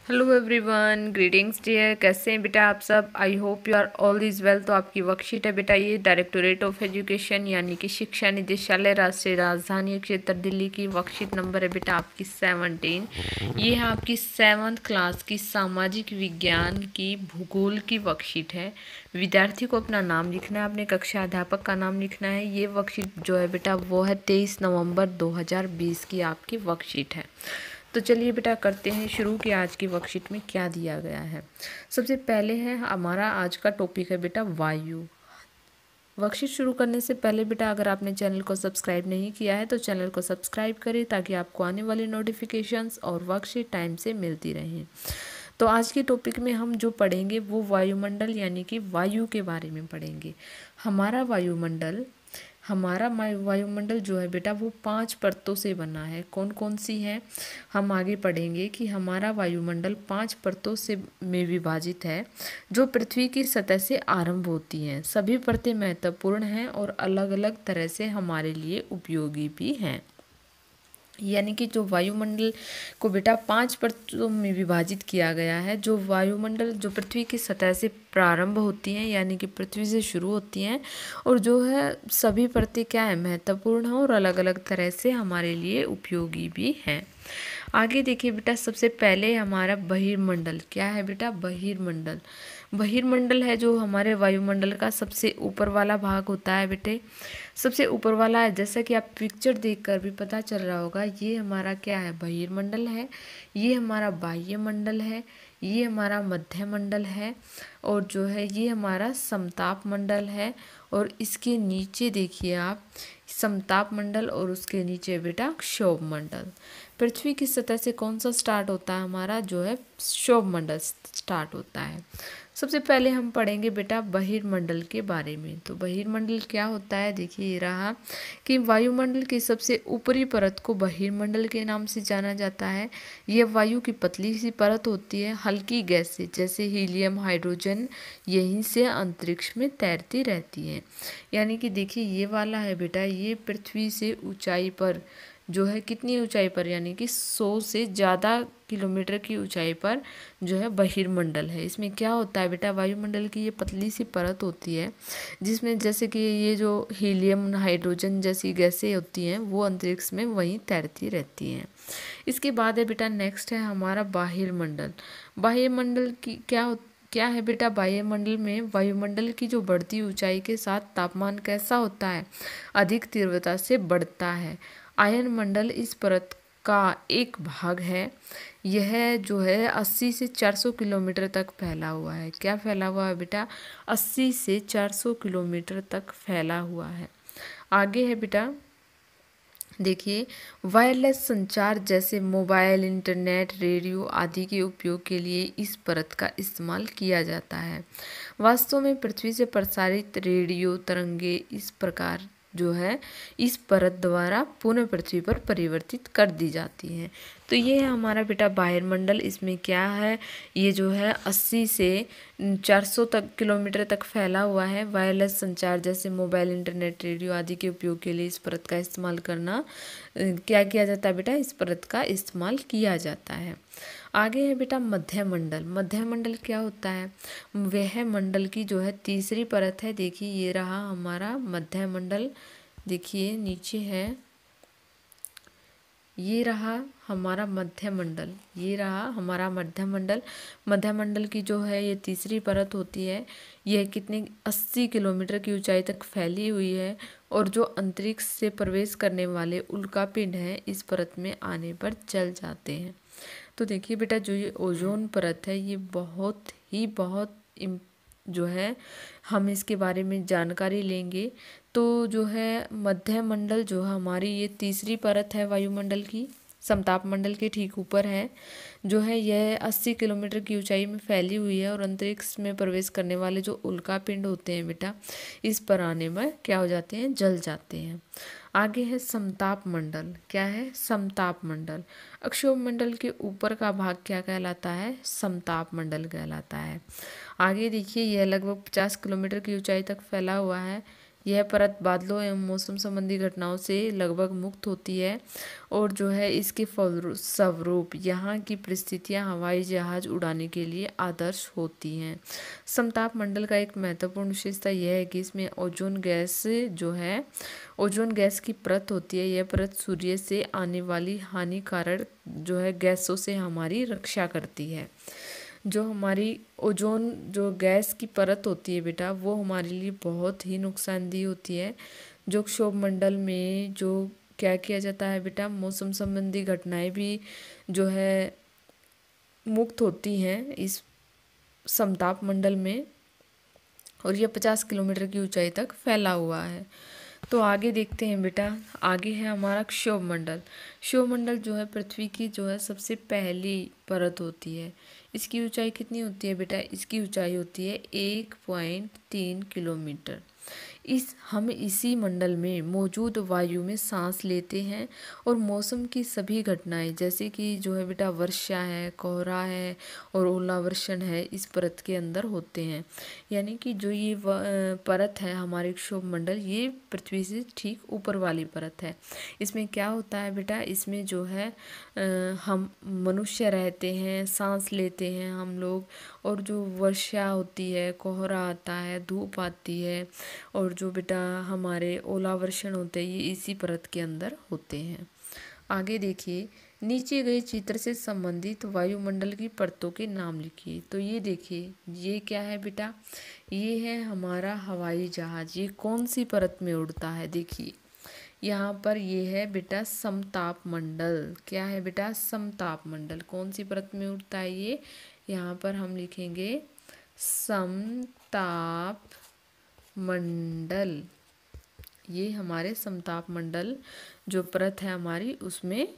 Hello everyone, greetings dear. कैसे हैं बेटा आप सब? I hope you are all is well. तो आपकी वर्कशीट है बेटा ये डायरेक्टोरेट ऑफ एजुकेशन यानी कि शिक्षा निदेशालय राष्ट्रीय राजधानी क्षेत्र दिल्ली की वर्कशीट नंबर है बेटा आपकी 17। ये है आपकी 7th क्लास की सामाजिक विज्ञान की भूगोल की वर्कशीट है। विद्यार्थी को अपना नाम लिखना है, अपने कक्षा अध्यापक का नाम लिखना है। ये वर्कशीट जो है बेटा वो है 23 नवंबर 2020 की आपकी वर्कशीट है। तो चलिए बेटा करते हैं शुरू कि आज की वर्कशीट में क्या दिया गया है। सबसे पहले है हमारा आज का टॉपिक है बेटा वायु। वर्कशीट शुरू करने से पहले बेटा अगर आपने चैनल को सब्सक्राइब नहीं किया है तो चैनल को सब्सक्राइब करें ताकि आपको आने वाली नोटिफिकेशंस और वर्कशीट टाइम से मिलती रहें। तो आज के टॉपिक में हम जो पढ़ेंगे वो वायुमंडल यानी कि वायु के बारे में पढ़ेंगे। हमारा वायुमंडल जो है बेटा वो 5 परतों से बना है। कौन कौन सी है हम आगे पढ़ेंगे कि हमारा वायुमंडल 5 परतों से में विभाजित है जो पृथ्वी की सतह से आरंभ होती हैं। सभी परतें महत्वपूर्ण हैं और अलग अलग तरह से हमारे लिए उपयोगी भी हैं। यानी कि जो वायुमंडल को बेटा 5 परतों में विभाजित किया गया है। जो वायुमंडल जो पृथ्वी की सतह से प्रारंभ होती हैं यानी कि पृथ्वी से शुरू होती हैं और जो है सभी परतें क्या है महत्वपूर्ण हैं और अलग अलग तरह से हमारे लिए उपयोगी भी हैं। आगे देखिए बेटा, सबसे पहले हमारा बहिर्मंडल क्या है बेटा? बहिर्मंडल है जो हमारे वायुमंडल का सबसे ऊपर वाला भाग होता है बेटे। सबसे ऊपर वाला है, जैसा कि आप पिक्चर देखकर भी पता चल रहा होगा। ये हमारा क्या है? बहिर्मंडल है। ये हमारा बाह्य मंडल है। ये हमारा मध्य मंडल है और जो है ये हमारा समताप मंडल है। और इसके नीचे देखिए आप समताप मंडल और उसके नीचे बेटा क्षोभ मंडल। पृथ्वी की सतह से कौन सा स्टार्ट होता है? हमारा जो है क्षोभ मंडल स्टार्ट होता है। सबसे पहले हम पढ़ेंगे बेटा बहिर्मंडल के बारे में। तो बहिर्मंडल क्या होता है? देखिए ये रहा कि वायुमंडल की सबसे ऊपरी परत को बहिर्मंडल के नाम से जाना जाता है। यह वायु की पतली सी परत होती है। हल्की गैसें जैसे हीलियम, हाइड्रोजन यहीं से अंतरिक्ष में तैरती रहती हैं। यानी कि देखिए ये वाला है बेटा, ये पृथ्वी से ऊंचाई पर जो है कितनी ऊंचाई पर, यानी कि 100 से ज़्यादा किलोमीटर की ऊंचाई पर जो है बहिर्मंडल है। इसमें क्या होता है बेटा? वायुमंडल की ये पतली सी परत होती है जिसमें जैसे कि ये जो हीलियम, हाइड्रोजन जैसी गैसें होती हैं वो अंतरिक्ष में वहीं तैरती रहती हैं। इसके बाद है बेटा नेक्स्ट है हमारा बाह्यमंडल। बाह्यमंडल की क्या है बेटा? वायुमंडल में वायुमंडल की जो बढ़ती ऊंचाई के साथ तापमान कैसा होता है? अधिक तीव्रता से बढ़ता है। आयन मंडल इस परत का एक भाग है। यह जो है 80 से 400 किलोमीटर तक फैला हुआ है। क्या फैला हुआ है बेटा? 80 से 400 किलोमीटर तक फैला हुआ है। आगे है बेटा देखिए वायरलेस संचार जैसे मोबाइल, इंटरनेट, रेडियो आदि के उपयोग के लिए इस परत का इस्तेमाल किया जाता है। वास्तव में पृथ्वी से प्रसारित रेडियो तरंगे इस प्रकार जो है इस परत द्वारा पुनः पृथ्वी पर परिवर्तित कर दी जाती हैं। तो ये है हमारा बेटा वायुमंडल। इसमें क्या है? ये जो है 80 से 400 तक किलोमीटर तक फैला हुआ है। वायरलेस संचार जैसे मोबाइल, इंटरनेट, रेडियो आदि के उपयोग के लिए इस परत का इस्तेमाल करना क्या किया जाता है बेटा? इस परत का इस्तेमाल किया जाता है। आगे है बेटा मध्य मंडल। मध्य मंडल क्या होता है? वह मंडल की जो है तीसरी परत है। देखिए ये रहा हमारा मध्य मंडल। देखिए नीचे है, ये रहा हमारा मध्य मंडल। ये रहा हमारा मध्य मंडल। मध्य मंडल की जो है ये तीसरी परत होती है। यह कितने 80 किलोमीटर की ऊंचाई तक फैली हुई है और जो अंतरिक्ष से प्रवेश करने वाले उल्कापिंड हैं इस परत में आने पर जल जाते हैं। तो देखिए बेटा जो ये ओजोन परत है ये बहुत जो है हम इसके बारे में जानकारी लेंगे। तो जो है मध्य मंडल जो है हमारी ये तीसरी परत है वायुमंडल की, समताप मंडल के ठीक ऊपर है। जो है यह 80 किलोमीटर की ऊंचाई में फैली हुई है और अंतरिक्ष में प्रवेश करने वाले जो उल्कापिंड होते हैं बेटा इस पर आने में क्या हो जाते हैं? जल जाते हैं। आगे है समताप मंडल। क्या है? समताप मंडल। अक्षोभ मंडल के ऊपर का भाग क्या कहलाता है? समताप मंडल कहलाता है। आगे देखिए यह लगभग 50 किलोमीटर की ऊंचाई तक फैला हुआ है। यह परत बादलों एवं मौसम संबंधी घटनाओं से लगभग मुक्त होती है और जो है इसके फलस्वरूप यहाँ की परिस्थितियाँ हवाई जहाज उड़ाने के लिए आदर्श होती हैं। समताप मंडल का एक महत्वपूर्ण विशेषता यह है कि इसमें ओजोन गैस जो है ओजोन गैस की परत होती है। यह परत सूर्य से आने वाली हानिकारक जो है गैसों से हमारी रक्षा करती है। जो हमारी ओजोन जो गैस की परत होती है बेटा, वो हमारे लिए बहुत ही नुकसानदेह होती है। जो क्षोभ मंडल में जो क्या किया जाता है बेटा, मौसम संबंधी घटनाएं भी जो है मुक्त होती हैं इस समताप मंडल में, और यह 50 किलोमीटर की ऊंचाई तक फैला हुआ है। तो आगे देखते हैं बेटा, आगे है हमारा क्षोभ मंडल। क्षोभ मंडल जो है पृथ्वी की जो है सबसे पहली परत होती है। इसकी ऊंचाई कितनी होती है बेटा? इसकी ऊंचाई होती है 1.3 किलोमीटर। हम इसी मंडल में मौजूद वायु में सांस लेते हैं और मौसम की सभी घटनाएं जैसे कि जो है बेटा वर्षा है, कोहरा है और ओलावर्षण है इस परत के अंदर होते हैं। यानी कि जो ये परत है हमारे क्षोभ मंडल, ये पृथ्वी से ठीक ऊपर वाली परत है। इसमें क्या होता है बेटा, इसमें जो है हम मनुष्य रहते हैं, सांस लेते हैं हम लोग, और जो वर्षा होती है, कोहरा आता है, धूप आती है और जो बेटा हमारे ओलावर्षण होते हैं, ये इसी परत के अंदर होते हैं। आगे देखिए, नीचे गए चित्र से संबंधित वायुमंडल की परतों के नाम लिखिए। तो ये देखिए, ये क्या है बेटा? ये है हमारा हवाई जहाज। ये कौन सी परत में उड़ता है? देखिए यहाँ पर ये है बेटा समताप मंडल। क्या है बेटा? समताप मंडल। कौन सी परत में उड़ता है ये? यहाँ पर हम लिखेंगे समताप मंडल। ये हमारे समताप मंडल जो परत है हमारी उसमें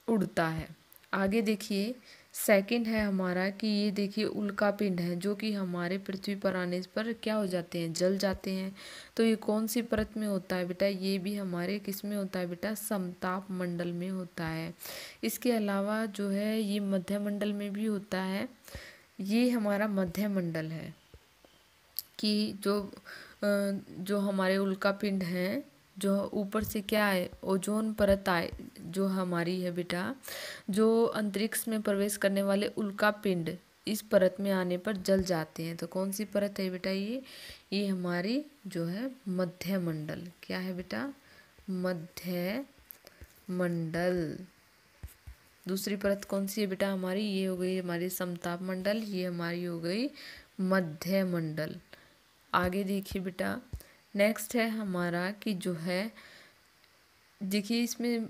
उड़ता है। आगे देखिए, सेकंड है हमारा कि ये देखिए उल्का पिंड है जो कि हमारे पृथ्वी पर आने पर क्या हो जाते हैं? जल जाते हैं। तो ये कौन सी परत में होता है बेटा? ये भी हमारे किस में होता है बेटा? समताप मंडल में होता है। इसके अलावा जो है ये मध्य मंडल में भी होता है। ये हमारा मध्य मंडल है कि जो हमारे उल्का पिंड हैं, जो ऊपर से क्या है, ओजोन परत आए जो हमारी है बेटा, जो अंतरिक्ष में प्रवेश करने वाले उल्का पिंड इस परत में आने पर जल जाते हैं। तो कौन सी परत है बेटा? ये हमारी जो है मध्य मंडल। क्या है बेटा? मध्य मंडल। दूसरी परत कौन सी है बेटा हमारी? ये हो गई हमारी समताप मंडल, ये हमारी हो गई मध्य मंडल। आगे देखिए बेटा, नेक्स्ट है हमारा कि जो है देखिए इसमें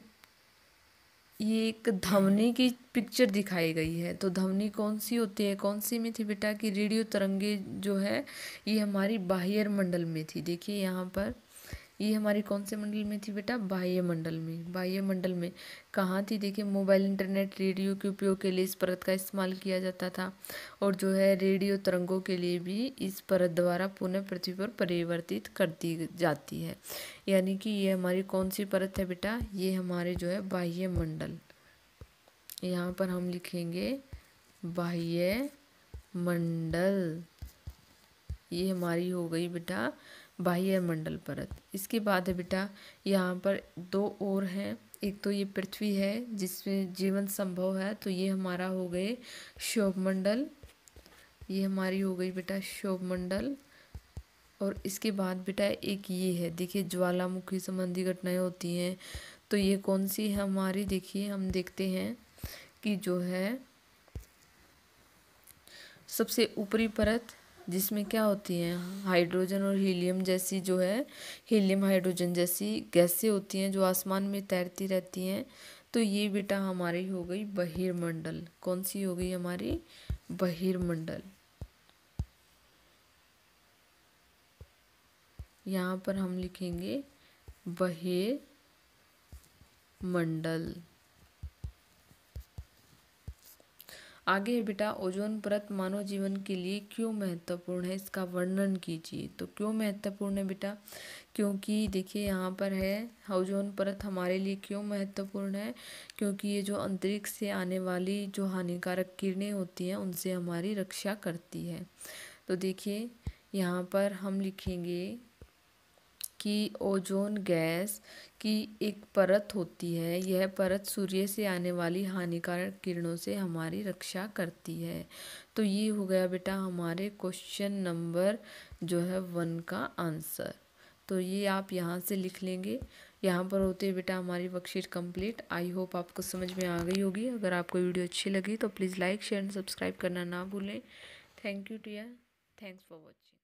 ये एक ध्वनि की पिक्चर दिखाई गई है। तो ध्वनि कौन सी होती है? कौन सी में थी बेटा? कि रेडियो तरंगे जो है ये हमारी बाह्य मंडल में थी। देखिए यहाँ पर ये हमारी कौन से मंडल में थी बेटा? बाह्य मंडल में। बाह्य मंडल में कहाँ थी? देखिए मोबाइल, इंटरनेट, रेडियो के उपयोग के लिए इस परत का इस्तेमाल किया जाता था और जो है रेडियो तरंगों के लिए भी इस परत द्वारा पुनः पृथ्वी पर परिवर्तित कर दी जाती है। यानी कि ये हमारी कौन सी परत है बेटा? ये हमारे जो है बाह्य मंडल। यहाँ पर हम लिखेंगे बाह्य मंडल। ये हमारी हो गई बेटा बाह्य मंडल परत। इसके बाद है बेटा यहाँ पर दो और हैं। एक तो ये पृथ्वी है जिसमें जीवन संभव है, तो ये हमारा हो गए क्षोभ मंडल। ये हमारी हो गई बेटा क्षोभ मंडल। और इसके बाद बेटा एक ये है, देखिए ज्वालामुखी संबंधी घटनाएं होती हैं। तो ये कौन सी है हमारी? देखिए हम देखते हैं कि जो है सबसे ऊपरी परत जिसमें क्या होती हैं, हाइड्रोजन और हीलियम जैसी जो है, हीलियम हाइड्रोजन जैसी गैसें होती हैं जो आसमान में तैरती रहती हैं। तो ये बेटा हमारी हो गई बहिर्मंडल। कौन सी हो गई हमारी? बहिर्मंडल। यहाँ पर हम लिखेंगे बहिर्मंडल। आगे है बेटा ओजोन परत मानव जीवन के लिए क्यों महत्वपूर्ण है, इसका वर्णन कीजिए। तो क्यों महत्वपूर्ण है बेटा? क्योंकि देखिए यहाँ पर है ओजोन परत हमारे लिए क्यों महत्वपूर्ण है? क्योंकि ये जो अंतरिक्ष से आने वाली जो हानिकारक किरणें होती हैं उनसे हमारी रक्षा करती है। तो देखिए यहाँ पर हम लिखेंगे कि ओजोन गैस की एक परत होती है। यह परत सूर्य से आने वाली हानिकारक किरणों से हमारी रक्षा करती है। तो ये हो गया बेटा हमारे क्वेश्चन नंबर जो है 1 का आंसर। तो ये आप यहाँ से लिख लेंगे। यहाँ पर होते हैं बेटा हमारी वर्कशीट कंप्लीट। आई होप आपको समझ में आ गई होगी। अगर आपको वीडियो अच्छी लगी तो please like share and subscribe करना ना भूलें। Thank you dear, thanks for watching.